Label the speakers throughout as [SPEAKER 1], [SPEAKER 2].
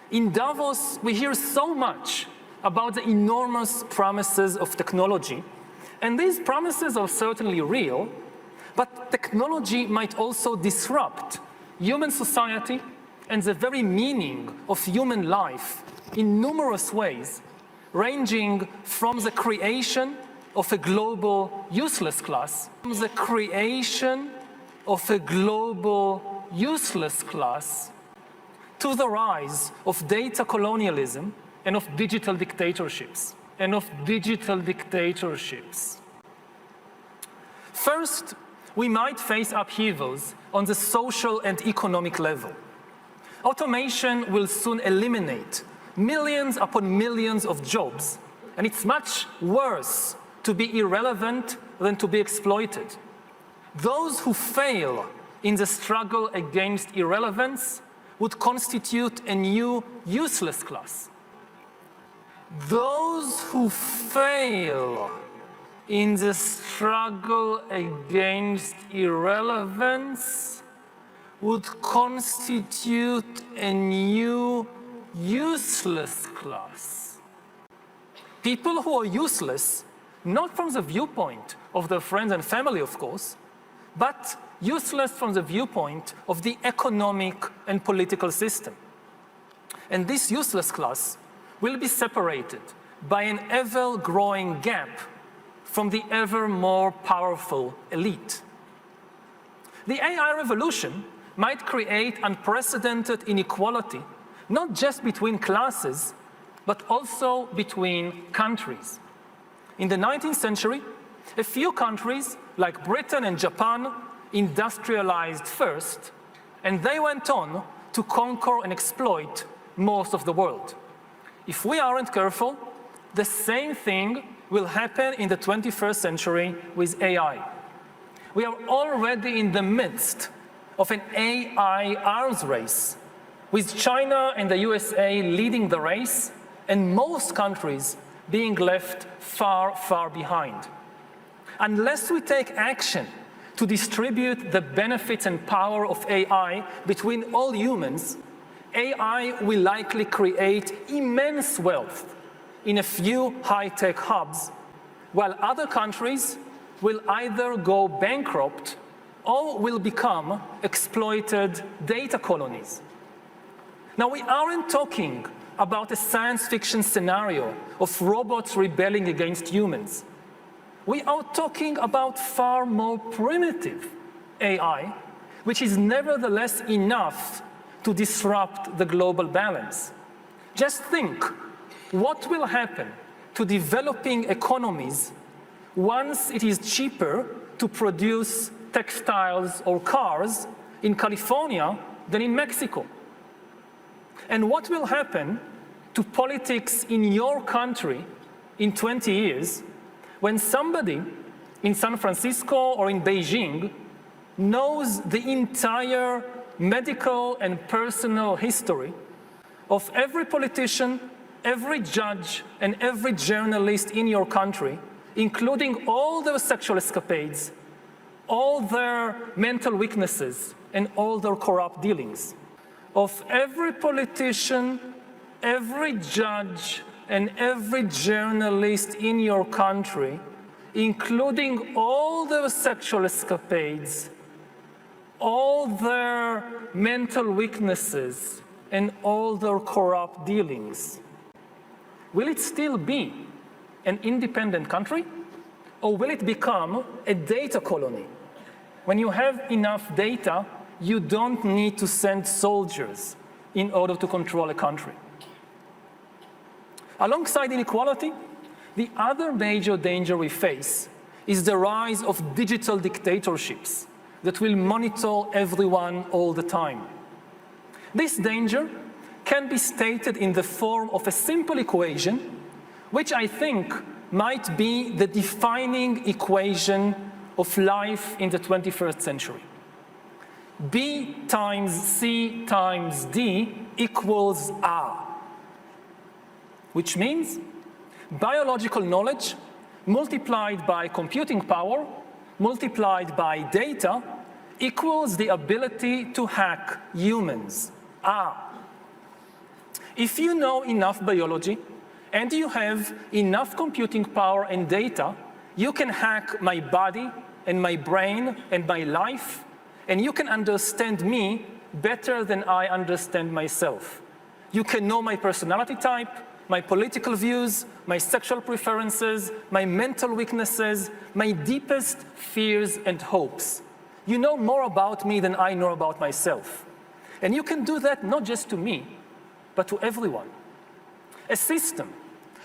[SPEAKER 1] In Davos, we hear so much about the enormous promises of technology, and these promises are certainly real, but technology might also disrupt human society and the very meaning of human life in numerous ways, ranging from the creation of a global useless class, to the rise of data colonialism and of digital dictatorships. First, we might face upheavals on the social and economic level. Automation will soon eliminate millions upon millions of jobs, and it's much worse to be irrelevant than to be exploited. Those who fail in the struggle against irrelevance would constitute a new useless class. Those who fail in the struggle against irrelevance would constitute a new useless class. People who are useless, not from the viewpoint of their friends and family, of course, but useless from the viewpoint of the economic and political system. And this useless class will be separated by an ever-growing gap from the ever more powerful elite. The AI revolution might create unprecedented inequality, not just between classes, but also between countries. In the 19th century, a few countries, like Britain and Japan, industrialized first, and they went on to conquer and exploit most of the world. If we aren't careful, the same thing will happen in the 21st century with AI. We are already in the midst of an AI arms race, with China and the USA leading the race, and most countries being left far, far behind. Unless we take action to distribute the benefits and power of AI between all humans, AI will likely create immense wealth in a few high-tech hubs, while other countries will either go bankrupt or will become exploited data colonies. Now, we aren't talking about a science fiction scenario of robots rebelling against humans. We are talking about far more primitive AI, which is nevertheless enough to disrupt the global balance. Just think, what will happen to developing economies once it is cheaper to produce textiles or cars in California than in Mexico? And what will happen to politics in your country in 20 years when somebody in San Francisco or in Beijing knows the entire medical and personal history of every politician, every judge, and every journalist in your country, including all their sexual escapades, all their mental weaknesses, and all their corrupt dealings? Of every politician, every judge, and every journalist in your country, including all their sexual escapades, all their mental weaknesses, and all their corrupt dealings. Will it still be an independent country, or will it become a data colony? When you have enough data, you don't need to send soldiers in order to control a country. Alongside inequality, the other major danger we face is the rise of digital dictatorships that will monitor everyone all the time. This danger can be stated in the form of a simple equation, which I think might be the defining equation of life in the 21st century. B times C times D equals R, which means biological knowledge multiplied by computing power multiplied by data equals the ability to hack humans, R. If you know enough biology and you have enough computing power and data, you can hack my body and my brain and my life, and you can understand me better than I understand myself. You can know my personality type, my political views, my sexual preferences, my mental weaknesses, my deepest fears and hopes. You know more about me than I know about myself. And you can do that not just to me, but to everyone. A system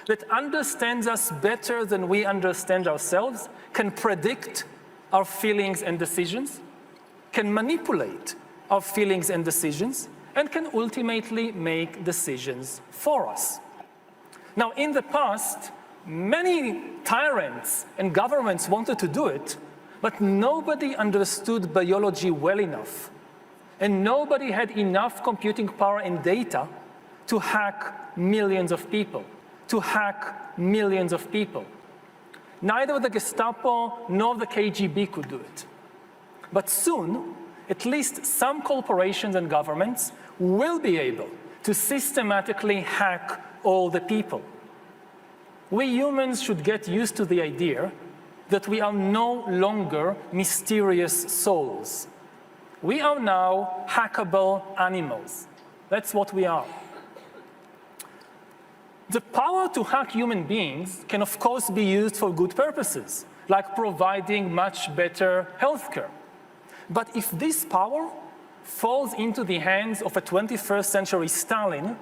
[SPEAKER 1] that understands us better than we understand ourselves can predict our feelings and decisions, can manipulate our feelings and decisions, and can ultimately make decisions for us. Now, in the past, many tyrants and governments wanted to do it, but nobody understood biology well enough, and nobody had enough computing power and data to hack millions of people, to hack millions of people. Neither the Gestapo nor the KGB could do it. But soon, at least some corporations and governments will be able to systematically hack all the people. We humans should get used to the idea that we are no longer mysterious souls. We are now hackable animals. That's what we are. The power to hack human beings can, of course, be used for good purposes, like providing much better healthcare. But if this power falls into the hands of a 21st century Stalin,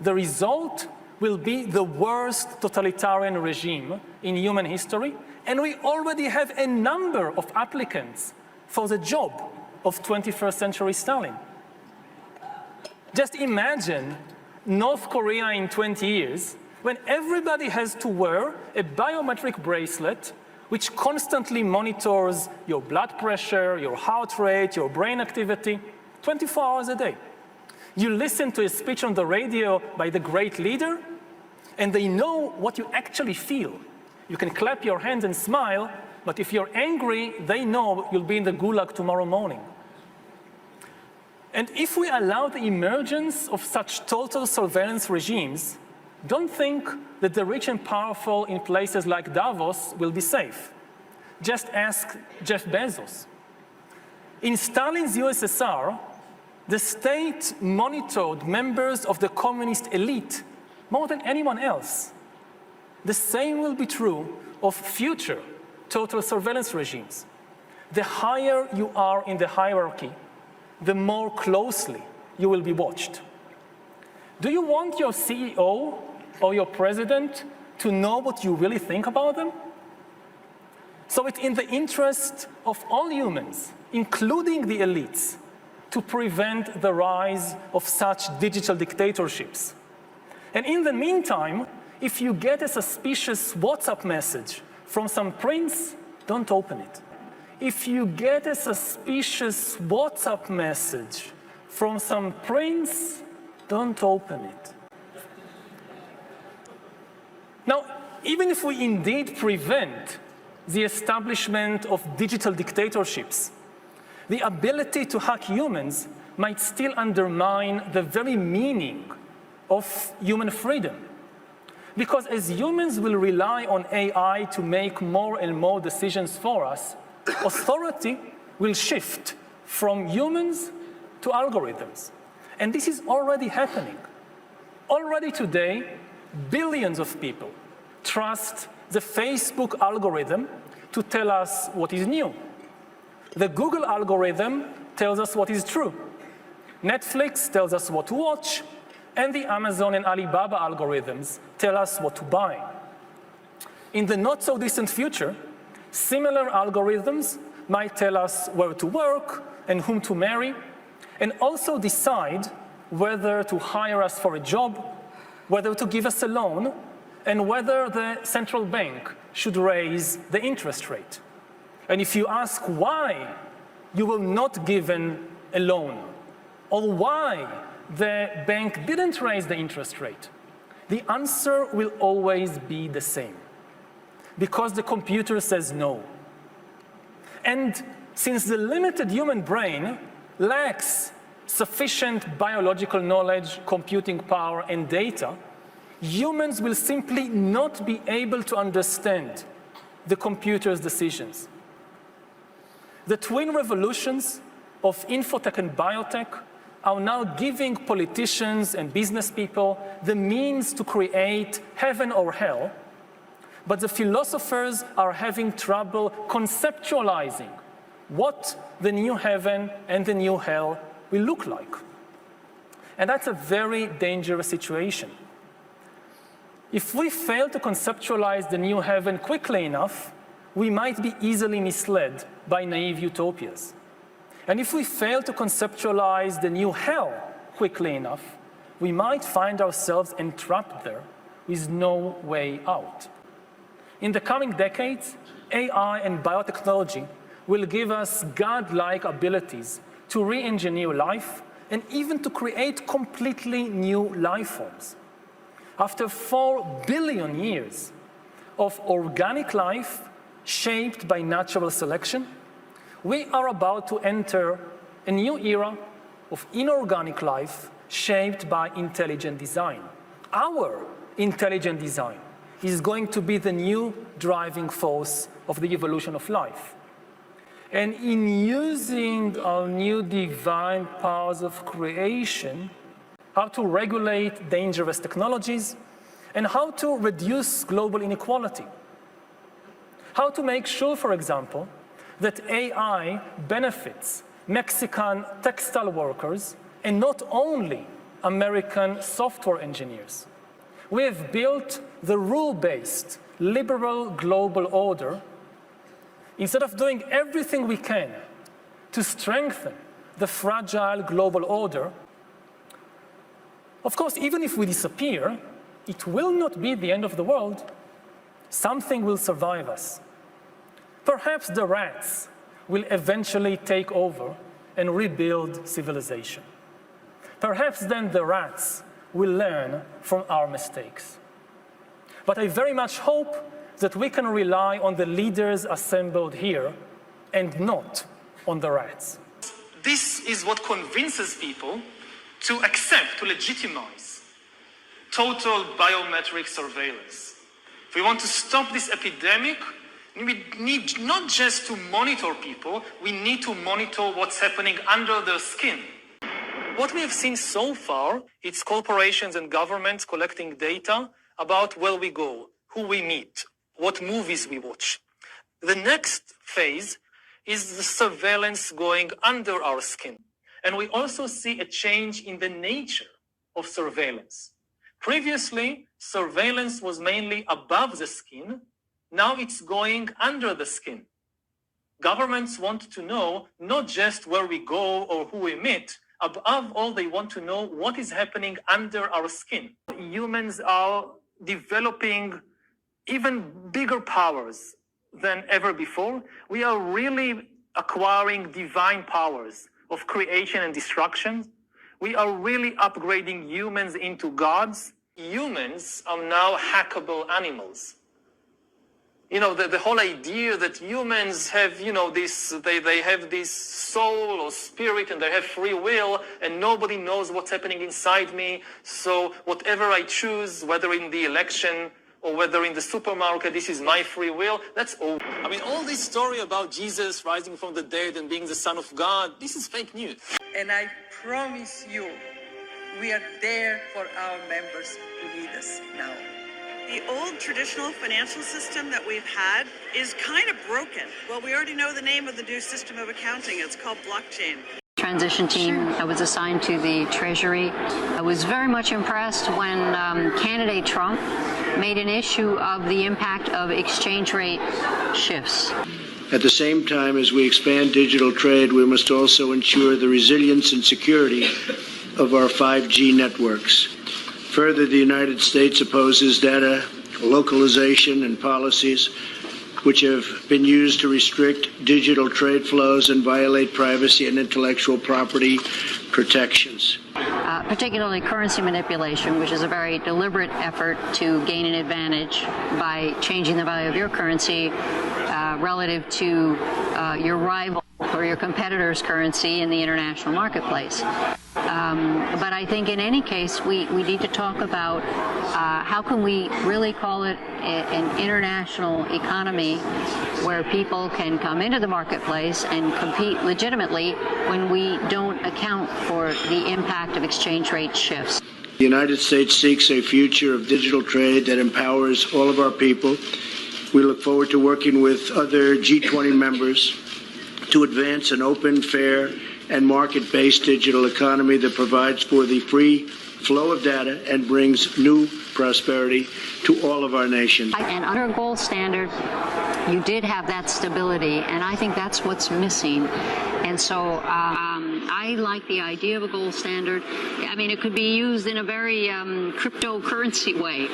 [SPEAKER 1] the result will be the worst totalitarian regime in human history, and we already have a number of applicants for the job of 21st century Stalin. Just imagine North Korea in 20 years, when everybody has to wear a biometric bracelet which constantly monitors your blood pressure, your heart rate, your brain activity, 24 hours a day. You listen to a speech on the radio by the great leader, and they know what you actually feel. You can clap your hands and smile, but if you're angry, they know you'll be in the gulag tomorrow morning. And if we allow the emergence of such total surveillance regimes, don't think that the rich and powerful in places like Davos will be safe. Just ask Jeff Bezos. In Stalin's USSR, the state monitored members of the communist elite more than anyone else. The same will be true of future total surveillance regimes. The higher you are in the hierarchy, the more closely you will be watched. Do you want your CEO or your president to know what you really think about them? So it's in the interest of all humans, including the elites, to prevent the rise of such digital dictatorships. And in the meantime, if you get a suspicious WhatsApp message from some prince, don't open it. If you get a suspicious WhatsApp message from some prince, don't open it. Now, even if we indeed prevent the establishment of digital dictatorships, the ability to hack humans might still undermine the very meaning of human freedom. Because as humans will rely on AI to make more and more decisions for us, authority will shift from humans to algorithms. And this is already happening. Already today, billions of people trust the Facebook algorithm to tell us what is new. The Google algorithm tells us what is true. Netflix tells us what to watch, and the Amazon and Alibaba algorithms tell us what to buy. In the not so distant future, similar algorithms might tell us where to work and whom to marry, and also decide whether to hire us for a job, whether to give us a loan, and whether the central bank should raise the interest rate. And if you ask why you were not given a loan, or why the bank didn't raise the interest rate, the answer will always be the same. Because the computer says no. And since the limited human brain lacks sufficient biological knowledge, computing power, and data, humans will simply not be able to understand the computer's decisions. The twin revolutions of infotech and biotech are now giving politicians and business people the means to create heaven or hell, but the philosophers are having trouble conceptualizing what the new heaven and the new hell will look like. And that's a very dangerous situation. If we fail to conceptualize the new heaven quickly enough, we might be easily misled by naive utopias. And if we fail to conceptualize the new hell quickly enough, we might find ourselves entrapped there with no way out. In the coming decades, AI and biotechnology will give us godlike abilities to re-engineer life and even to create completely new life forms. After 4 billion years of organic life shaped by natural selection, we are about to enter a new era of inorganic life shaped by intelligent design. Our intelligent design is going to be the new driving force of the evolution of life. And in using our new divine powers of creation, how to regulate dangerous technologies, and how to reduce global inequality. How to make sure, for example, that AI benefits Mexican textile workers and not only American software engineers. We have built the rule-based liberal global order instead of doing everything we can to strengthen the fragile global order. Of course, even if we disappear, it will not be the end of the world. Something will survive us. Perhaps the rats will eventually take over and rebuild civilization. Perhaps then the rats will learn from our mistakes. But I very much hope that we can rely on the leaders assembled here and not on the rats. This is what convinces people to accept, to legitimize total biometric surveillance. If we want to stop this epidemic, we need not just to monitor people, we need to monitor what's happening under their skin. What we have seen so far, it's corporations and governments collecting data about where we go, who we meet, what movies we watch. The next phase is the surveillance going under our skin. And we also see a change in the nature of surveillance. Previously, surveillance was mainly above the skin. Now it's going under the skin. Governments want to know not just where we go or who we meet. Above all, they want to know what is happening under our skin. Humans are developing even bigger powers than ever before. We are really acquiring divine powers of creation and destruction. We are really upgrading humans into gods. Humans are now hackable animals. You know, the whole idea that humans have, you know, they have this soul or spirit and they have free will and nobody knows what's happening inside me. So whatever I choose, whether in the election or whether in the supermarket, this is my free will, that's over. I mean, all this story about Jesus rising from the dead and being the Son of God, this is fake news.
[SPEAKER 2] And I promise you, we are there for our members who need us now.
[SPEAKER 3] The old traditional financial system that we've had is kind of broken. Well, we already know the name of the new system of accounting. It's called blockchain.
[SPEAKER 4] Transition team. I was assigned to the Treasury. I was very much impressed when candidate Trump made an issue of the impact of exchange rate shifts.
[SPEAKER 5] At the same time as we expand digital trade, we must also ensure the resilience and security of our 5G networks. Further, the United States opposes data localization and policies which have been used to restrict digital trade flows and violate privacy and intellectual property protections.
[SPEAKER 4] Particularly currency manipulation, which is a very deliberate effort to gain an advantage by changing the value of your currency relative to your rival or your competitor's currency in the international marketplace. But I think in any case, we need to talk about how can we really call it an international economy where people can come into the marketplace and compete legitimately when we don't account for the impact of exchange rate shifts.
[SPEAKER 5] The United States seeks a future of digital trade that empowers all of our people. We look forward to working with other G20 members to advance an open, fair, and market-based digital economy that provides for the free flow of data and brings new prosperity to all of our nation.
[SPEAKER 4] And under a gold standard, you did have that stability, and I think that's what's missing. And so I like the idea of a gold standard. I mean, it could be used in a very cryptocurrency way.